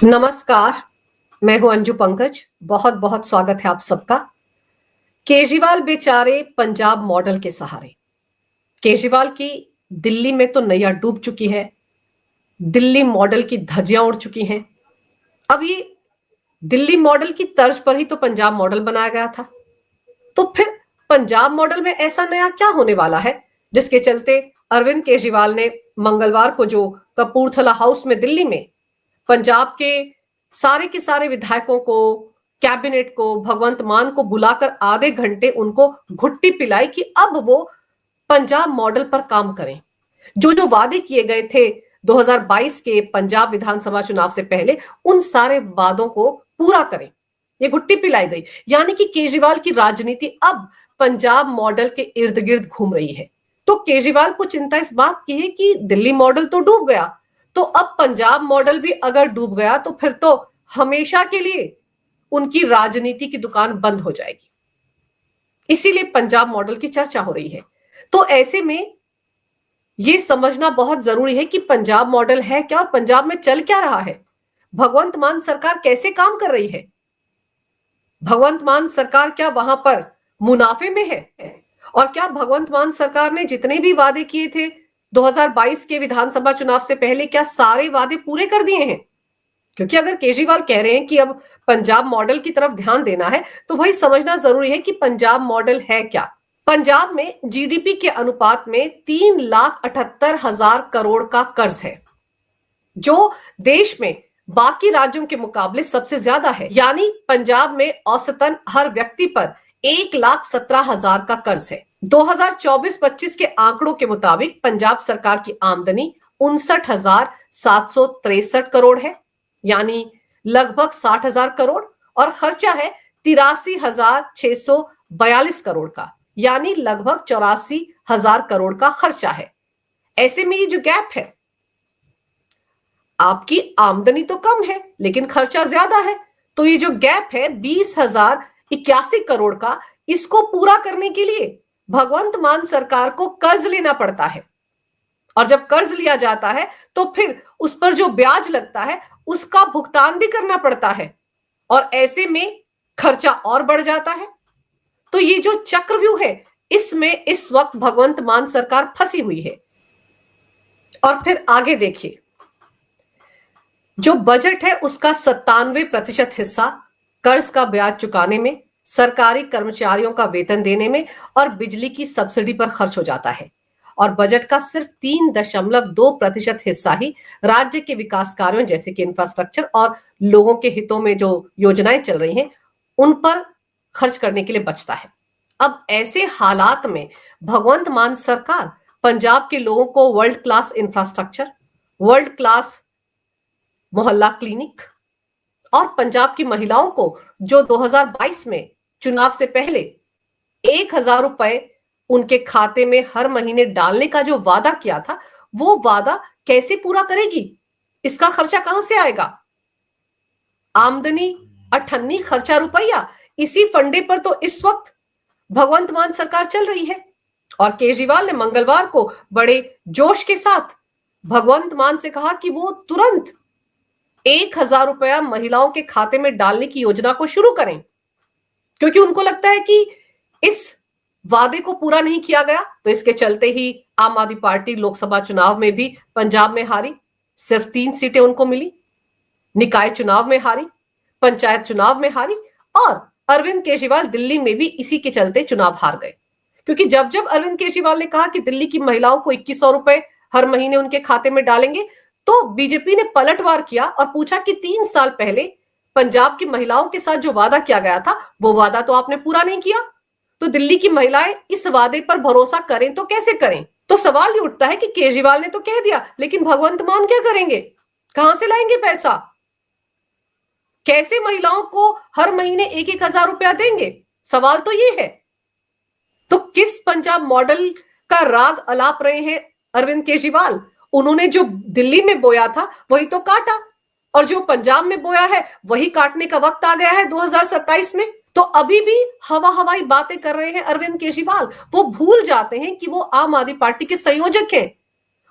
नमस्कार, मैं हूं अंजू पंकज। बहुत बहुत स्वागत है आप सबका। केजरीवाल बेचारे पंजाब मॉडल के सहारे। केजरीवाल की दिल्ली में तो नैया डूब चुकी है, दिल्ली मॉडल की धज्जियां उड़ चुकी हैं। अब ये दिल्ली मॉडल की तर्ज पर ही तो पंजाब मॉडल बनाया गया था, तो फिर पंजाब मॉडल में ऐसा नया क्या होने वाला है जिसके चलते अरविंद केजरीवाल ने मंगलवार को जो कपूरथला हाउस में दिल्ली में पंजाब के सारे विधायकों को, कैबिनेट को, भगवंत मान को बुलाकर आधे घंटे उनको घुट्टी पिलाई कि अब वो पंजाब मॉडल पर काम करें। जो जो वादे किए गए थे 2022 के पंजाब विधानसभा चुनाव से पहले, उन सारे वादों को पूरा करें, ये घुट्टी पिलाई गई। यानी कि केजरीवाल की राजनीति अब पंजाब मॉडल के इर्द गिर्द घूम रही है। तो केजरीवाल को चिंता इस बात की है कि दिल्ली मॉडल तो डूब गया, तो अब पंजाब मॉडल भी अगर डूब गया तो फिर तो हमेशा के लिए उनकी राजनीति की दुकान बंद हो जाएगी। इसीलिए पंजाब मॉडल की चर्चा हो रही है। तो ऐसे में यह समझना बहुत जरूरी है कि पंजाब मॉडल है क्या और पंजाब में चल क्या रहा है। भगवंत मान सरकार कैसे काम कर रही है? भगवंत मान सरकार क्या वहां पर मुनाफे में है? और क्या भगवंत मान सरकार ने जितने भी वादे किए थे 2022 के विधानसभा चुनाव से पहले, क्या सारे वादे पूरे कर दिए हैं? क्योंकि अगर केजरीवाल कह रहे हैं कि अब पंजाब मॉडल की तरफ ध्यान देना है, तो भाई समझना जरूरी है कि पंजाब मॉडल है क्या। पंजाब में जीडीपी के अनुपात में 3,78,000 करोड़ का कर्ज है, जो देश में बाकी राज्यों के मुकाबले सबसे ज्यादा है। यानी पंजाब में औसतन हर व्यक्ति पर 1,17,000 का कर्ज है। 2024-25 के आंकड़ों के मुताबिक पंजाब सरकार की आमदनी 59,763 करोड़ है, यानी लगभग 60,000 करोड़, और खर्चा है 83,642 करोड़ का, यानी लगभग 84,000 करोड़ का खर्चा है। ऐसे में ये जो गैप है, आपकी आमदनी तो कम है लेकिन खर्चा ज्यादा है, तो ये जो गैप है 20,081 करोड़ का, इसको पूरा करने के लिए भगवंत मान सरकार को कर्ज लेना पड़ता है। और जब कर्ज लिया जाता है तो फिर उस पर जो ब्याज लगता है उसका भुगतान भी करना पड़ता है, और ऐसे में खर्चा और बढ़ जाता है। तो ये जो चक्रव्यूह है, इसमें इस वक्त भगवंत मान सरकार फंसी हुई है। और फिर आगे देखिए, जो बजट है उसका 97% हिस्सा कर्ज का ब्याज चुकाने में, सरकारी कर्मचारियों का वेतन देने में और बिजली की सब्सिडी पर खर्च हो जाता है, और बजट का सिर्फ 3.2% हिस्सा ही राज्य के विकास कार्यों जैसे कि इंफ्रास्ट्रक्चर और लोगों के हितों में जो योजनाएं चल रही हैं उन पर खर्च करने के लिए बचता है। अब ऐसे हालात में भगवंत मान सरकार पंजाब के लोगों को world class infrastructure, world class मोहल्ला क्लिनिक और पंजाब की महिलाओं को जो 2022 में चुनाव से पहले 1,000 रुपए उनके खाते में हर महीने डालने का जो वादा किया था, वो वादा कैसे पूरा करेगी? इसका खर्चा कहां से आएगा? आमदनी अठन्नी, खर्चा रुपया। इसी फंडे पर तो इस वक्त भगवंत मान सरकार चल रही है। और केजरीवाल ने मंगलवार को बड़े जोश के साथ भगवंत मान से कहा कि वो तुरंत 1,000 रुपया महिलाओं के खाते में डालने की योजना को शुरू करें, क्योंकि उनको लगता है कि इस वादे को पूरा नहीं किया गया। तो इसके चलते ही आम आदमी पार्टी लोकसभा चुनाव में भी पंजाब में हारी, सिर्फ 3 सीटें उनको मिली, निकाय चुनाव में हारी, पंचायत चुनाव में हारी, और अरविंद केजरीवाल दिल्ली में भी इसी के चलते चुनाव हार गए। क्योंकि जब जब अरविंद केजरीवाल ने कहा कि दिल्ली की महिलाओं को 2,100 रुपए हर महीने उनके खाते में डालेंगे, तो बीजेपी ने पलटवार किया और पूछा कि 3 साल पहले पंजाब की महिलाओं के साथ जो वादा किया गया था, वो वादा तो आपने पूरा नहीं किया, तो दिल्ली की महिलाएं इस वादे पर भरोसा करें तो कैसे करें? तो सवाल ये उठता है कि केजरीवाल ने तो कह दिया, लेकिन भगवंत मान क्या करेंगे? कहां से लाएंगे पैसा? कैसे महिलाओं को हर महीने 1,000 रुपया देंगे? सवाल तो ये है। तो किस पंजाब मॉडल का राग अलाप रहे हैं अरविंद केजरीवाल? उन्होंने जो दिल्ली में बोया था वही तो काटा, और जो पंजाब में बोया है वही काटने का वक्त आ गया है 2027 में। तो अभी भी हवाई बातें कर रहे हैं अरविंद केजरीवाल। वो भूल जाते हैं कि वो आम आदमी पार्टी के संयोजक हैं।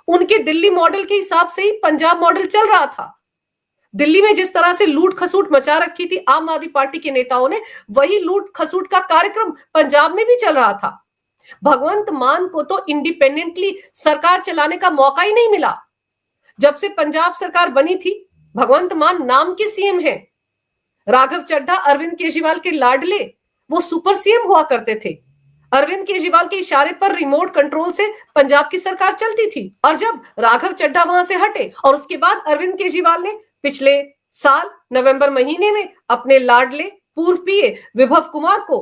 उनके दिल्ली मॉडल के हिसाब से ही पंजाब मॉडल चल रहा था। दिल्ली में जिस तरह से लूट खसूट मचा रखी थी आम आदमी पार्टी के नेताओं ने, वही लूट खसूट का कार्यक्रम पंजाब में भी चल रहा था। भगवंत मान को तो इंडिपेंडेंटली सरकार चलाने का मौका ही नहीं मिला। जब से पंजाब सरकार बनी थी, भगवंत मान नाम के सीएम हैं। राघव चड्ढा अरविंद केजरीवाल के लाडले, वो सुपर सीएम हुआ करते थे। अरविंद केजरीवाल के इशारे पर रिमोट कंट्रोल से पंजाब की सरकार चलती थी। और जब राघव चड्ढा वहां से हटे और उसके बाद अरविंद केजरीवाल ने पिछले साल नवंबर महीने में अपने लाडले पूर्व पीए विभव कुमार को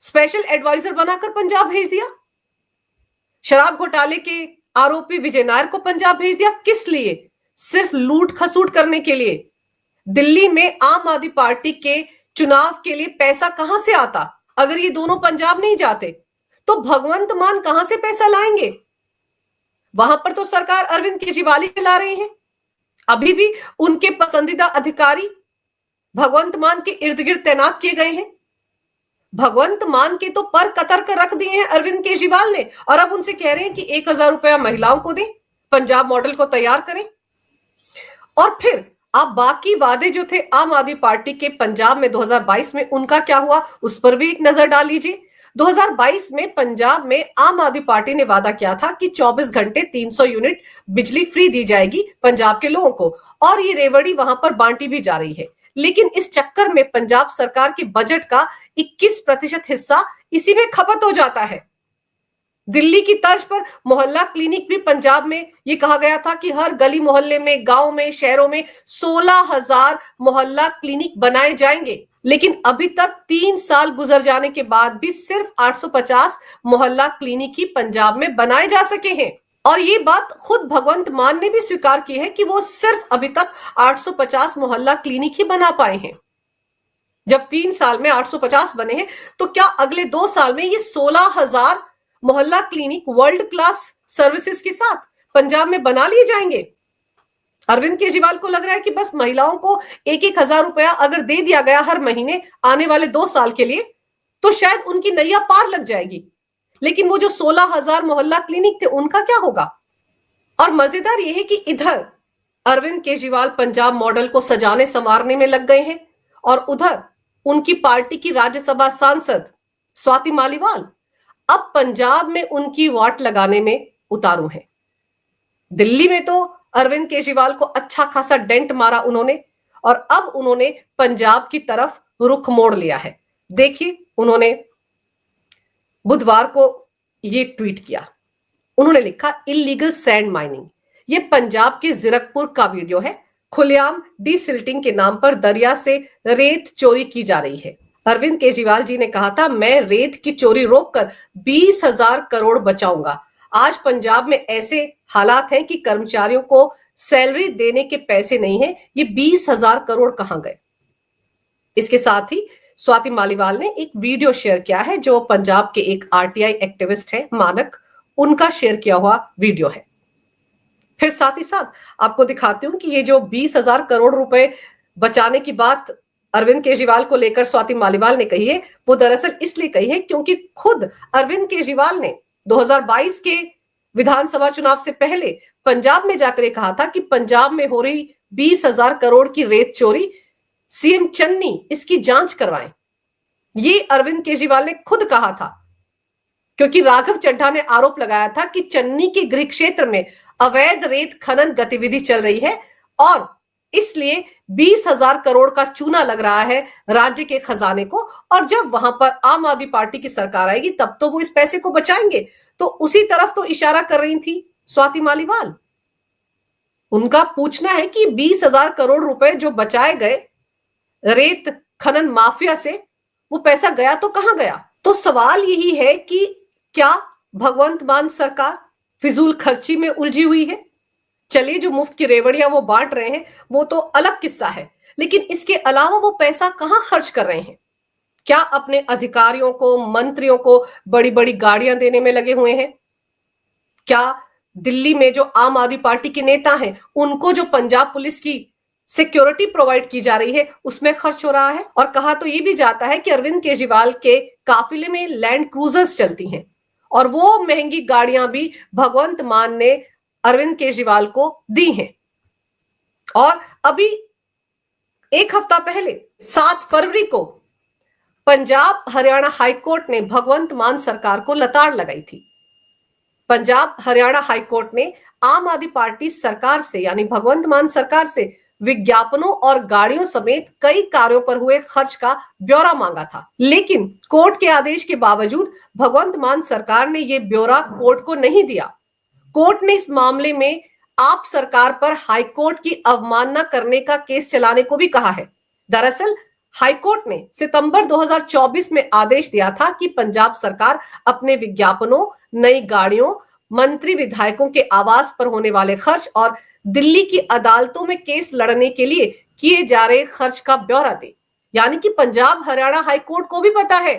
स्पेशल एडवाइजर बनाकर पंजाब भेज दिया। शराब घोटाले के आरोपी विजय नायर को पंजाब भेज दिया। किस लिए? सिर्फ लूट खसूट करने के लिए। दिल्ली में आम आदमी पार्टी के चुनाव के लिए पैसा कहां से आता? अगर ये दोनों पंजाब नहीं जाते तो भगवंत मान कहां से पैसा लाएंगे? वहां पर तो सरकार अरविंद केजरीवाल ही चला रहे हैं। अभी भी उनके पसंदीदा अधिकारी भगवंत मान के इर्द गिर्द तैनात किए गए हैं। भगवंत मान के तो पर कतर कर रख दिए हैं अरविंद केजरीवाल ने, और अब उनसे कह रहे हैं कि 1,000 रुपया महिलाओं को दें, पंजाब मॉडल को तैयार करें। और फिर अब बाकी वादे जो थे आम आदमी पार्टी के पंजाब में 2022 में, उनका क्या हुआ उस पर भी एक नजर डाल लीजिए। 2022 में पंजाब में आम आदमी पार्टी ने वादा किया था कि 24 घंटे 300 यूनिट बिजली फ्री दी जाएगी पंजाब के लोगों को, और ये रेवड़ी वहां पर बांटी भी जा रही है। लेकिन इस चक्कर में पंजाब सरकार के बजट का 21% हिस्सा इसी में खपत हो जाता है। दिल्ली की तर्ज पर मोहल्ला क्लिनिक भी पंजाब में ये कहा गया था कि हर गली मोहल्ले में, गांव में, शहरों में 16,000 मोहल्ला क्लिनिक बनाए जाएंगे। लेकिन अभी तक 3 साल गुजर जाने के बाद भी सिर्फ 850 मोहल्ला क्लिनिक ही पंजाब में बनाए जा सके हैं। और ये बात खुद भगवंत मान ने भी स्वीकार की है कि वो सिर्फ अभी तक 850 मोहल्ला क्लिनिक ही बना पाए हैं। जब 3 साल में 850 बने हैं, तो क्या अगले 2 साल में ये 16,000 मोहल्ला क्लिनिक वर्ल्ड क्लास सर्विसेज के साथ पंजाब में बना लिए जाएंगे? अरविंद केजरीवाल को लग रहा है कि बस महिलाओं को 1,000 रुपया अगर दे दिया गया हर महीने आने वाले 2 साल के लिए, तो शायद उनकी नैया पार लग जाएगी। लेकिन वो जो 16,000 मोहल्ला क्लिनिक थे, उनका क्या होगा? और मजेदार यह है कि इधर अरविंद केजरीवाल पंजाब मॉडल को सजाने संवारने में लग गए हैं, और उधर उनकी पार्टी की राज्यसभा सांसद स्वाति मालीवाल अब पंजाब में उनकी वाट लगाने में उतारू हैं। दिल्ली में तो अरविंद केजरीवाल को अच्छा खासा डेंट मारा उन्होंने, और अब उन्होंने पंजाब की तरफ रुख मोड़ लिया है। देखिए, उन्होंने बुधवार को ये ट्वीट किया। उन्होंने लिखा, इलीगल सैंड माइनिंग। ये पंजाब के जीरकपुर का वीडियो है। खुलेआम डीसिल्टिंग के नाम पर दरिया से रेत चोरी की जा रही है। अरविंद केजरीवाल जी ने कहा था, मैं रेत की चोरी रोककर 20,000 करोड़ बचाऊंगा। आज पंजाब में ऐसे हालात हैं कि कर्मचारियों को सैलरी देने के पैसे नहीं है। ये 20,000 करोड़ कहां गए? इसके साथ ही स्वाति मालीवाल ने एक वीडियो शेयर किया है, जो पंजाब के एक आरटीआई एक्टिविस्ट है मानक, उनका शेयर किया हुआ वीडियो है। फिर साथ ही साथ आपको दिखाती हूं कि ये जो 20,000 करोड़ रुपए बचाने की बात अरविंद केजरीवाल को लेकर स्वाति मालीवाल ने कही है, वो दरअसल इसलिए कही है क्योंकि खुद अरविंद केजरीवाल ने 2022 के विधानसभा चुनाव से पहले पंजाब में जाकर कहा था कि पंजाब में हो रही 20,000 करोड़ की रेत चोरी, सीएम चन्नी इसकी जांच करवाएं। ये अरविंद केजरीवाल ने खुद कहा था, क्योंकि राघव चड्ढा ने आरोप लगाया था कि चन्नी के गृह क्षेत्र में अवैध रेत खनन गतिविधि चल रही है, और इसलिए 20,000 करोड़ का चूना लग रहा है राज्य के खजाने को। और जब वहां पर आम आदमी पार्टी की सरकार आएगी, तब तो वो इस पैसे को बचाएंगे। तो उसी तरफ तो इशारा कर रही थी स्वाति मालीवाल। उनका पूछना है कि 20,000 करोड़ रुपए जो बचाए गए रेत खनन माफिया से, वो पैसा गया तो कहां गया? तो सवाल यही है कि क्या भगवंत मान सरकार फिजूल खर्ची में उलझी हुई है? चलिए, जो मुफ्त की रेवड़ियां वो बांट रहे हैं वो तो अलग किस्सा है, लेकिन इसके अलावा वो पैसा कहां खर्च कर रहे हैं? क्या अपने अधिकारियों को, मंत्रियों को बड़ी बड़ी गाड़ियां देने में लगे हुए हैं? क्या दिल्ली में जो आम आदमी पार्टी के नेता हैं, उनको जो पंजाब पुलिस की सिक्योरिटी प्रोवाइड की जा रही है, उसमें खर्च हो रहा है? और कहा तो ये भी जाता है कि अरविंद केजरीवाल के काफिले में लैंड क्रूजर्स चलती हैं, और वो महंगी गाड़ियां भी भगवंत मान ने अरविंद केजरीवाल को दी हैं। और अभी एक हफ्ता पहले 7 फरवरी को पंजाब हरियाणा हाईकोर्ट ने भगवंत मान सरकार को लताड़ लगाई थी। पंजाब हरियाणा हाईकोर्ट ने आम आदमी पार्टी सरकार से यानी भगवंत मान सरकार से विज्ञापनों और गाड़ियों समेत कई कार्यों पर हुए खर्च का ब्यौरा मांगा था, लेकिन कोर्ट के आदेश के बावजूद भगवंत मान सरकार ने यह ब्यौरा कोर्ट को नहीं दिया। कोर्ट ने इस मामले में आप सरकार पर हाईकोर्ट की अवमानना करने का केस चलाने को भी कहा है। दरअसल हाईकोर्ट ने सितंबर 2024 में आदेश दिया था कि पंजाब सरकार अपने विज्ञापनों, नई गाड़ियों, मंत्री विधायकों के आवास पर होने वाले खर्च और दिल्ली की अदालतों में केस लड़ने के लिए किए जा रहे खर्च का ब्यौरा दे। यानी कि पंजाब हरियाणा हाईकोर्ट को भी पता है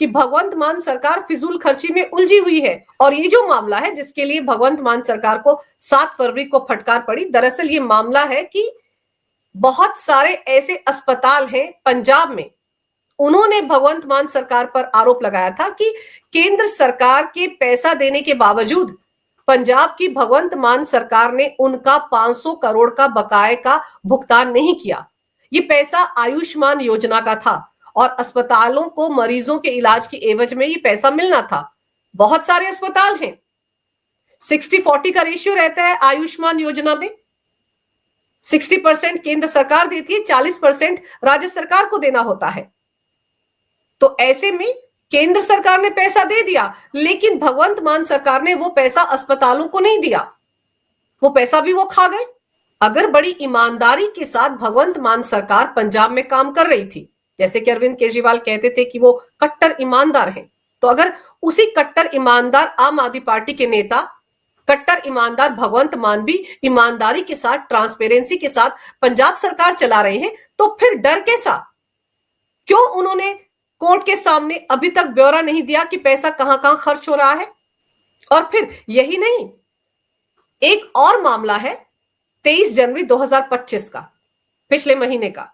कि भगवंत मान सरकार फिजूल खर्ची में उलझी हुई है। और ये जो मामला है जिसके लिए भगवंत मान सरकार को 7 फरवरी को फटकार पड़ी, दरअसल ये मामला है कि बहुत सारे ऐसे अस्पताल हैं पंजाब में, उन्होंने भगवंत मान सरकार पर आरोप लगाया था कि केंद्र सरकार के पैसा देने के बावजूद पंजाब की भगवंत मान सरकार ने उनका 500 करोड़ का बकाये का भुगतान नहीं किया। ये पैसा आयुष्मान योजना का था और अस्पतालों को मरीजों के इलाज की एवज में ये पैसा मिलना था। बहुत सारे अस्पताल हैं, 60-40 का रेशियो रहता है आयुष्मान योजना में। 60% केंद्र सरकार देती है, 40% राज्य सरकार को देना होता है। तो ऐसे में केंद्र सरकार ने पैसा दे दिया, लेकिन भगवंत मान सरकार ने वो पैसा अस्पतालों को नहीं दिया, वो पैसा भी वो खा गए। अगर बड़ी ईमानदारी के साथ भगवंत मान सरकार पंजाब में काम कर रही थी, जैसे कि अरविंद केजरीवाल कहते थे कि वो कट्टर ईमानदार हैं, तो अगर उसी कट्टर ईमानदार आम आदमी पार्टी के नेता, कट्टर ईमानदार भगवंत मान भी ईमानदारी के साथ, ट्रांसपेरेंसी के साथ पंजाब सरकार चला रहे हैं, तो फिर डर कैसा? क्यों उन्होंने कोर्ट के सामने अभी तक ब्यौरा नहीं दिया कि पैसा कहां कहां खर्च हो रहा है? और फिर यही नहीं, एक और मामला है 23 जनवरी 2025 का, पिछले महीने का।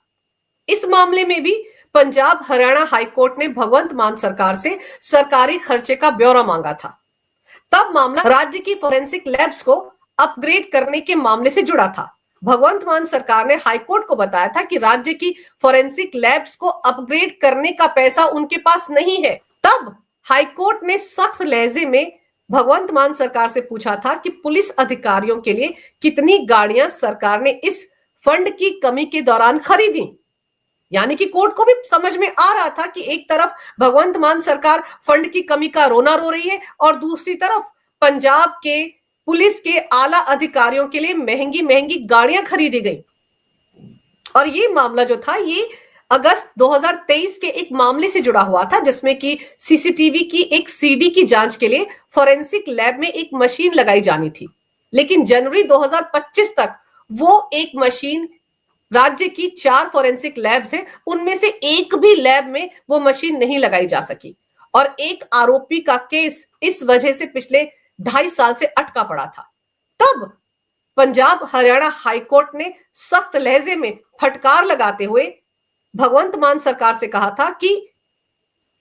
इस मामले में भी पंजाब हरियाणा हाईकोर्ट ने भगवंत मान सरकार से सरकारी खर्चे का ब्यौरा मांगा था। तब मामला राज्य की फोरेंसिक लैब्स को अपग्रेड करने के मामले से जुड़ा था। भगवंत मान सरकार ने हाईकोर्ट को बताया था कि राज्य की फोरेंसिक लैब्स को अपग्रेड करने का पैसा उनके पास नहीं है। तब हाईकोर्ट ने सख्त लहजे में भगवंत मान सरकार से पूछा था कि पुलिस अधिकारियों के लिए कितनी गाड़ियां सरकार ने इस फंड की कमी के दौरान खरीदी। यानी कि कोर्ट को भी समझ में आ रहा था कि एक तरफ भगवंत मान सरकार फंड की कमी का रोना रो रही है और दूसरी तरफ पंजाब के पुलिस के आला अधिकारियों के लिए महंगी महंगी गाड़ियां खरीदी गई। और ये मामला जो था ये अगस्त 2023 के एक मामले से जुड़ा हुआ था, जिसमें कि सीसीटीवी की एक सीडी की जांच के लिए फोरेंसिक लैब में एक मशीन लगाई जानी थी, लेकिन जनवरी 2025 तक वो एक मशीन, राज्य की 4 फोरेंसिक लैब्स हैं, उनमें से एक भी लैब में वो मशीन नहीं लगाई जा सकी। और एक आरोपी का केस इस वजह से पिछले 2.5 साल से अटका पड़ा था। तब पंजाब हरियाणा हाईकोर्ट ने सख्त लहजे में फटकार लगाते हुए भगवंत मान सरकार से कहा था कि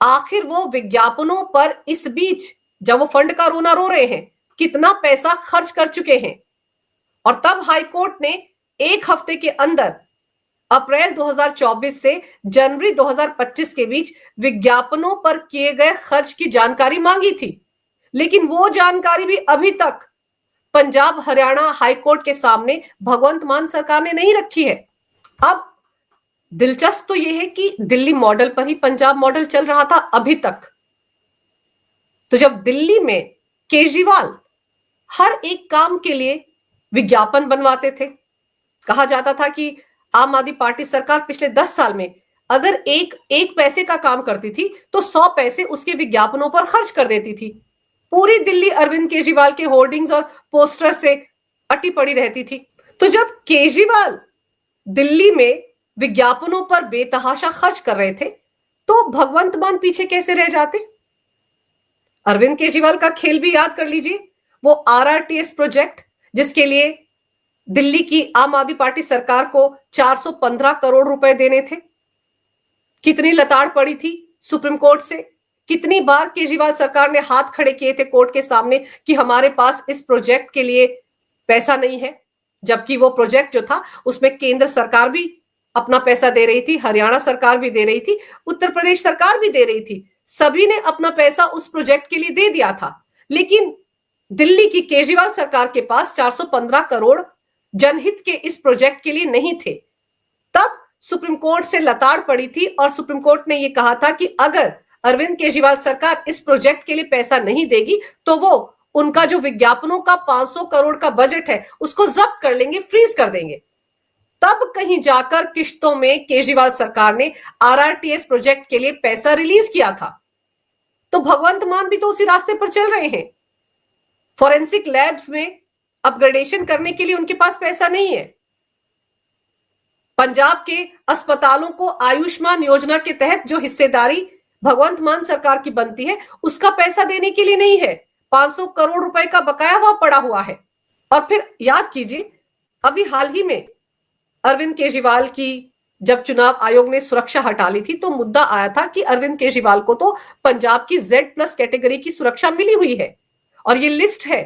आखिर वो विज्ञापनों पर इस बीच जब वो फंड का रोना रो रहे हैं कितना पैसा खर्च कर चुके हैं। और तब हाईकोर्ट ने एक हफ्ते के अंदर अप्रैल 2024 से जनवरी 2025 के बीच विज्ञापनों पर किए गए खर्च की जानकारी मांगी थी, लेकिन वो जानकारी भी अभी तक पंजाब हरियाणा हाईकोर्ट के सामने भगवंत मान सरकार ने नहीं रखी है। अब दिलचस्प तो यह है कि दिल्ली मॉडल पर ही पंजाब मॉडल चल रहा था अभी तक। तो जब दिल्ली में केजरीवाल हर एक काम के लिए विज्ञापन बनवाते थे, कहा जाता था कि आम आदमी पार्टी सरकार पिछले 10 साल में अगर एक पैसे का काम करती थी तो 100 पैसे उसके विज्ञापनों पर खर्च कर देती थी। पूरी दिल्ली अरविंद केजरीवाल के होर्डिंग्स और पोस्टर से अटी पड़ी रहती थी। तो जब केजरीवाल दिल्ली में विज्ञापनों पर बेतहाशा खर्च कर रहे थे तो भगवंत मान पीछे कैसे रह जाते? अरविंद केजरीवाल का खेल भी याद कर लीजिए, वो आरआरटीएस प्रोजेक्ट जिसके लिए दिल्ली की आम आदमी पार्टी सरकार को 415 करोड़ रुपए देने थे, कितनी लताड़ पड़ी थी सुप्रीम कोर्ट से। कितनी बार केजरीवाल सरकार ने हाथ खड़े किए थे कोर्ट के सामने कि हमारे पास इस प्रोजेक्ट के लिए पैसा नहीं है, जबकि वो प्रोजेक्ट जो था उसमें केंद्र सरकार भी अपना पैसा दे रही थी, हरियाणा सरकार भी दे रही थी, उत्तर प्रदेश सरकार भी दे रही थी, सभी ने अपना पैसा उस प्रोजेक्ट के लिए दे दिया था। लेकिन दिल्ली की केजरीवाल सरकार के पास 415 करोड़ जनहित के इस प्रोजेक्ट के लिए नहीं थे। तब सुप्रीम कोर्ट से लताड़ पड़ी थी और सुप्रीम कोर्ट ने यह कहा था कि अगर अरविंद केजरीवाल सरकार इस प्रोजेक्ट के लिए पैसा नहीं देगी तो वो उनका जो विज्ञापनों का 500 करोड़ का बजट है उसको जब्त कर लेंगे, फ्रीज कर देंगे। तब कहीं जाकर किश्तों में केजरीवाल सरकार ने आरआरटीएस प्रोजेक्ट के लिए पैसा रिलीज किया था। तो भगवंत मान भी तो उसी रास्ते पर चल रहे हैं। फॉरेंसिक लैब्स में अपग्रेडेशन करने के लिए उनके पास पैसा नहीं है। पंजाब के अस्पतालों को आयुष्मान योजना के तहत जो हिस्सेदारी भगवंत मान सरकार की बनती है उसका पैसा देने के लिए नहीं है। 500 करोड़ रुपए का बकाया वहां पड़ा हुआ है। और फिर याद कीजिए, अभी हाल ही में अरविंद केजरीवाल की जब चुनाव आयोग ने सुरक्षा हटा ली थी तो मुद्दा आया था कि अरविंद केजरीवाल को तो पंजाब की Z+ कैटेगरी की सुरक्षा मिली हुई है और ये लिस्ट है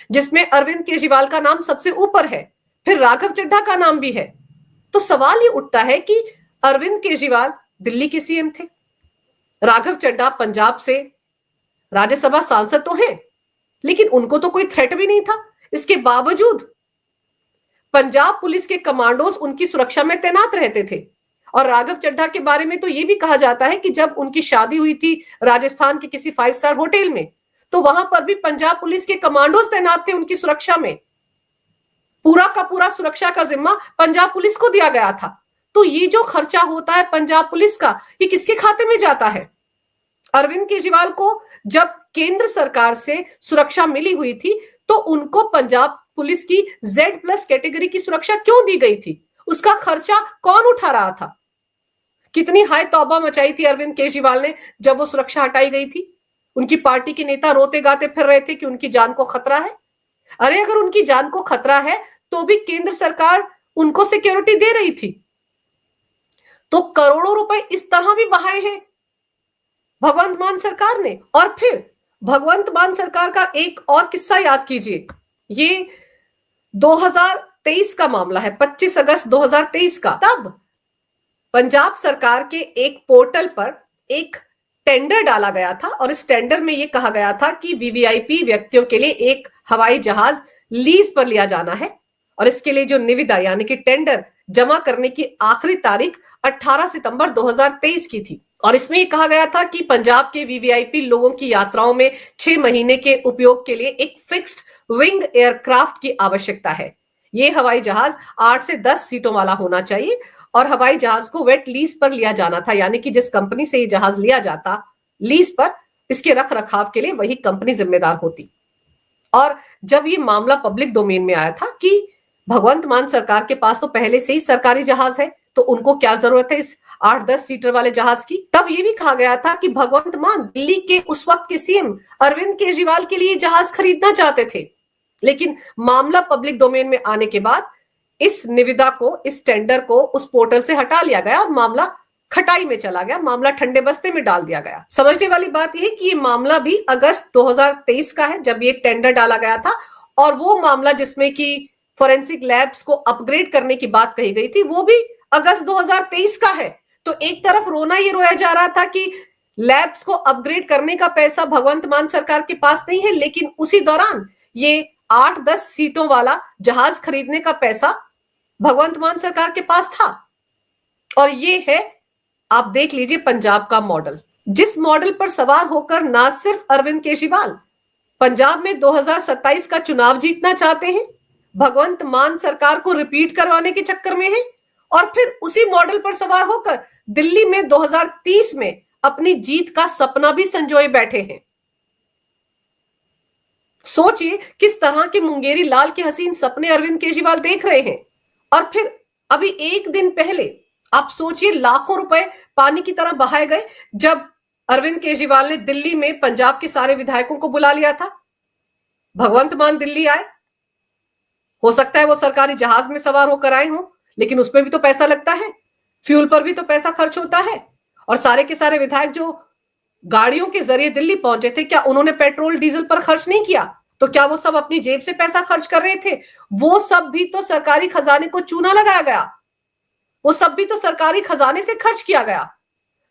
जिसमें अरविंद केजरीवाल का नाम सबसे ऊपर है, फिर राघव चड्ढा का नाम भी है। तो सवाल ये उठता है कि अरविंद केजरीवाल दिल्ली के सीएम थे, राघव चड्ढा पंजाब से राज्यसभा सांसद तो हैं, लेकिन उनको तो कोई थ्रेट भी नहीं था। इसके बावजूद पंजाब पुलिस के कमांडोज उनकी सुरक्षा में तैनात रहते थे। और राघव चड्ढा के बारे में तो यह भी कहा जाता है कि जब उनकी शादी हुई थी राजस्थान के किसी 5 स्टार होटल में तो वहां पर भी पंजाब पुलिस के कमांडोज तैनात थे उनकी सुरक्षा में। पूरा का पूरा सुरक्षा का जिम्मा पंजाब पुलिस को दिया गया था। तो ये जो खर्चा होता है पंजाब पुलिस का, ये किसके खाते में जाता है? अरविंद केजरीवाल को जब केंद्र सरकार से सुरक्षा मिली हुई थी तो उनको पंजाब पुलिस की Z+ कैटेगरी की सुरक्षा क्यों दी गई थी? उसका खर्चा कौन उठा रहा था? कितनी हाय तौबा मचाई थी अरविंद केजरीवाल ने जब वो सुरक्षा हटाई गई थी। उनकी पार्टी के नेता रोते गाते फिर रहे थे कि उनकी जान को खतरा है। अरे अगर उनकी जान को खतरा है तो भी केंद्र सरकार उनको सिक्योरिटी दे रही थी। तो करोड़ों रुपए इस तरह भी बहाए हैं भगवंत मान सरकार ने। और फिर भगवंत मान सरकार का एक और किस्सा याद कीजिए, ये 2023 का मामला है, 25 अगस्त 2023 का। तब पंजाब सरकार के एक पोर्टल पर एक टेंडर डाला गया था और इस टेंडर में यह कहा गया था कि वीवीआईपी व्यक्तियों के लिए एक हवाई जहाज लीज पर लिया जाना है और इसके लिए जो निविदा यानी कि टेंडर जमा करने की आखिरी तारीख 18 सितंबर 2023 की थी। और इसमें यह कहा गया था कि पंजाब के वीवीआईपी लोगों की यात्राओं में 6 महीने के उपयोग के लिए एक फिक्स्ड विंग एयरक्राफ्ट की आवश्यकता है। यह हवाई जहाज 8 से 10 सीटों वाला होना चाहिए और हवाई जहाज को वेट लीज पर लिया जाना था, यानी कि जिस कंपनी से ये जहाज लिया जाता लीज पर, इसके रख रखाव के लिए वही कंपनी जिम्मेदार होती। और जब ये मामला पब्लिक डोमेन में आया था कि भगवंत मान सरकार के पास तो पहले से ही सरकारी जहाज है तो उनको क्या जरूरत है इस 8-10 सीटर वाले जहाज की, तब ये भी कहा गया था कि भगवंत मान दिल्ली के उस वक्त के सीएम अरविंद केजरीवाल के लिए जहाज खरीदना चाहते थे। लेकिन मामला पब्लिक डोमेन में आने के बाद इस निविदा को, इस टेंडर को उस पोर्टल से हटा लिया गया और मामला खटाई में चला गया, मामला ठंडे बस्ते में डाल दिया गया। समझने वाली बात यह कि ये मामला भी अगस्त 2023 का है जब ये टेंडर डाला गया था और वो मामला जिसमें कि फॉरेंसिक लैब्स को अपग्रेड करने की बात कही गई थी वो भी अगस्त 2023 का है। तो एक तरफ रोना ये रोया जा रहा था कि लैब्स को अपग्रेड करने का पैसा भगवंत मान सरकार के पास नहीं है, लेकिन उसी दौरान ये 8-10 सीटों वाला जहाज खरीदने का पैसा भगवंत मान सरकार के पास था। और ये है, आप देख लीजिए पंजाब का मॉडल, जिस मॉडल पर सवार होकर ना सिर्फ अरविंद केजरीवाल पंजाब में 2027 का चुनाव जीतना चाहते हैं, भगवंत मान सरकार को रिपीट करवाने के चक्कर में है और फिर उसी मॉडल पर सवार होकर दिल्ली में 2030 में अपनी जीत का सपना भी संजोए बैठे हैं। सोचिए किस तरह के मुंगेरी लाल के हसीन सपने अरविंद केजरीवाल देख रहे हैं। और फिर अभी एक दिन पहले आप सोचिए लाखों रुपए पानी की तरह बहाए गए जब अरविंद केजरीवाल ने दिल्ली में पंजाब के सारे विधायकों को बुला लिया था। भगवंत मान दिल्ली आए, हो सकता है वो सरकारी जहाज में सवार होकर आए हों, लेकिन उसमें भी तो पैसा लगता है, फ्यूल पर भी तो पैसा खर्च होता है। और सारे के सारे विधायक जो गाड़ियों के जरिए दिल्ली पहुंचे थे, क्या उन्होंने पेट्रोल डीजल पर खर्च नहीं किया? तो क्या वो सब अपनी जेब से पैसा खर्च कर रहे थे? वो सब भी तो सरकारी खजाने को चूना लगाया गया। वो सब भी तो सरकारी खजाने से खर्च किया गया।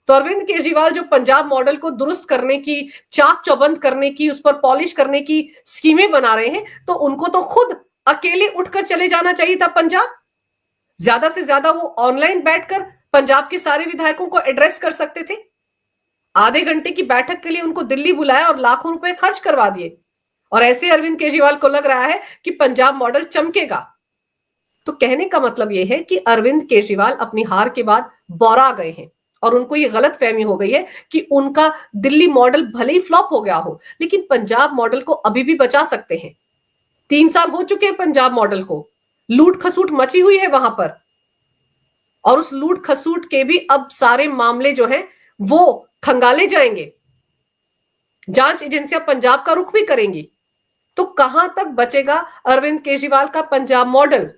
तो अरविंद केजरीवाल जो पंजाब मॉडल को दुरुस्त करने की, चाक चौबंद करने की, उस पर पॉलिश करने की स्कीमें बना रहे हैं, तो उनको तो खुद अकेले उठकर चले जाना चाहिए था पंजाब। ज्यादा से ज्यादा वो ऑनलाइन बैठकर पंजाब के सारे विधायकों को एड्रेस कर सकते थे। आधे घंटे की बैठक के लिए उनको दिल्ली बुलाया और लाखों रुपए खर्च करवा दिए, और ऐसे अरविंद केजरीवाल को लग रहा है कि पंजाब मॉडल चमकेगा। तो कहने का मतलब यह है कि अरविंद केजरीवाल अपनी हार के बाद बौरा गए हैं और उनको ये गलत फहमी हो गई है कि उनका दिल्ली मॉडल भले ही फ्लॉप हो गया हो, लेकिन पंजाब मॉडल को अभी भी बचा सकते हैं। 3 साल हो चुके हैं पंजाब मॉडल को, लूट खसूट मची हुई है वहां पर, और उस लूट खसूट के भी अब सारे मामले जो हैं वो खंगाले जाएंगे। जांच एजेंसियां पंजाब का रुख भी करेंगी। तो कहां तक बचेगा अरविंद केजरीवाल का पंजाब मॉडल?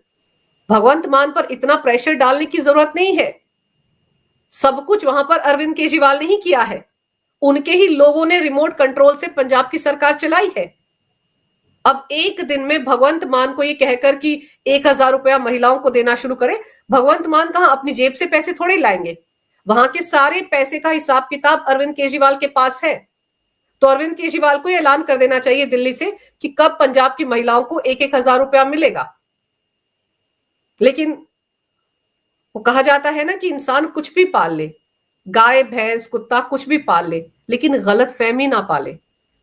भगवंत मान पर इतना प्रेशर डालने की जरूरत नहीं है। सब कुछ वहां पर अरविंद केजरीवाल ने ही किया है। उनके ही लोगों ने रिमोट कंट्रोल से पंजाब की सरकार चलाई है। अब एक दिन में भगवंत मान को ये कहकर कि 1000 रुपया महिलाओं को देना शुरू करें, भगवंत मान कहां अपनी जेब से पैसे थोड़े लाएंगे? वहां के सारे पैसे का हिसाब किताब अरविंद केजरीवाल के पास है। तो अरविंद केजरीवाल को ऐलान कर देना चाहिए दिल्ली से कि कब पंजाब की महिलाओं को 1-1000 रुपया मिलेगा। लेकिन वो कहा जाता है ना कि इंसान कुछ भी पाल ले, गाय भैंस कुत्ता कुछ भी पाल ले, लेकिन गलत फहमी ना पाले।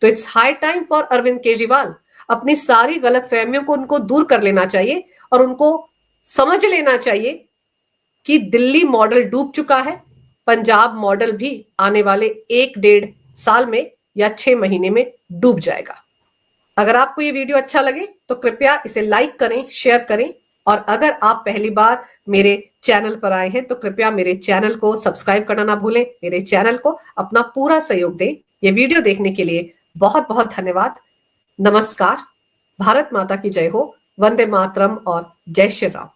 तो it's high time for Arvind Kejriwal अपनी सारी गलत फहमियों को उनको दूर कर लेना चाहिए और उनको समझ लेना चाहिए कि दिल्ली मॉडल डूब चुका है, पंजाब मॉडल भी आने वाले 1-1.5 साल में या 6 महीने में डूब जाएगा। अगर आपको ये वीडियो अच्छा लगे तो कृपया इसे लाइक करें, शेयर करें, और अगर आप पहली बार मेरे चैनल पर आए हैं तो कृपया मेरे चैनल को सब्सक्राइब करना ना भूलें। मेरे चैनल को अपना पूरा सहयोग दें। ये वीडियो देखने के लिए बहुत बहुत धन्यवाद। नमस्कार। भारत माता की जय हो। वंदे मातरम और जय श्री राम।